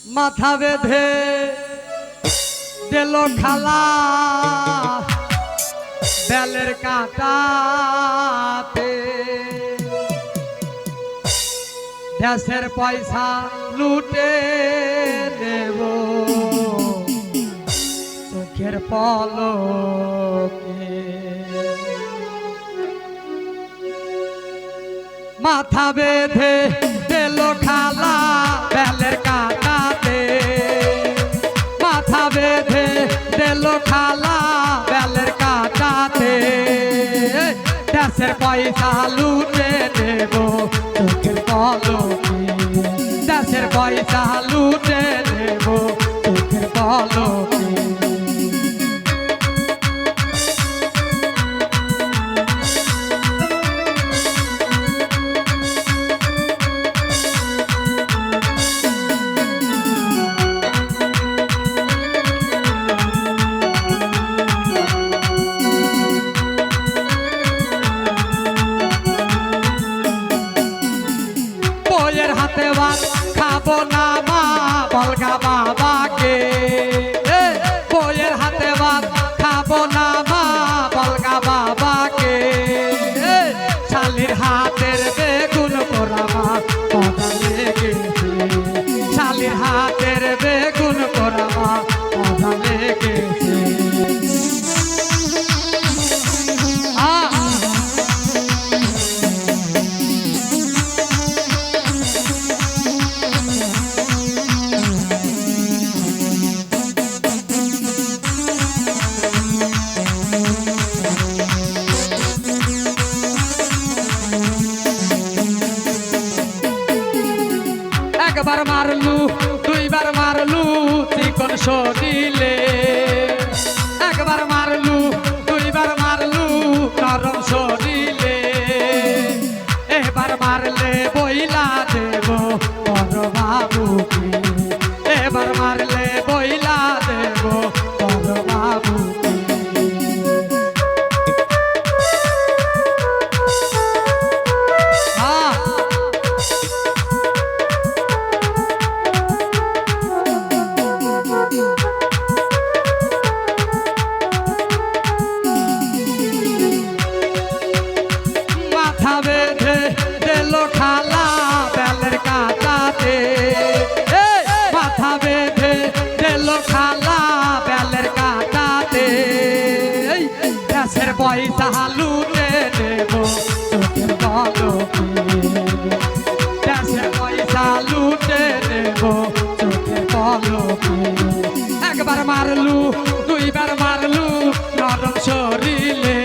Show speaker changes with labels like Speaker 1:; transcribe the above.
Speaker 1: মাথা বেঁধে দিল খালা বেলের কাঁটাতে দেশের পয়সা লুটে নেব চোখের পলকে মাথা বেঁধে দিল খালা বেলের কাঁটাতে মাথা বেঁধে দিল খালা বেলের কাঁটাতে দেশের পয়সা লুটে নেব চোখের পলকে দেশের পয়সা লুটে নেব চোখের পলকে হাতে ভাত খাবো না মা বলগা বাবাকে বইয়ের হাতে ভাত খাবো না মা বলগা বাবাকে শালির হাতের বেগুন পোড়া মা মজা লেগেছে শালির হাতের বেগুন পোড়া মা মজা লেগেছে একবার মারলু দুইবার মারলু চিকন শরীরে একবার মারলু দুইবার মারলু নরম শরীরে এবার মারলে বইলা দেব বড় বাবুকে এবার মারলে বইলা দেব বড় বাবুকে মাথা বেঁধে দিল খালা বেলের কাঁটাতে মাথা বেঁধে দিল খালা বেলের কাঁটাতে দেশের পয়সা লুটে নেব চোখের পলকে দেশের পয়সা লুটে নেব চোখের পলকে একবার মারলু দুইবার মারলু নরম শরীরে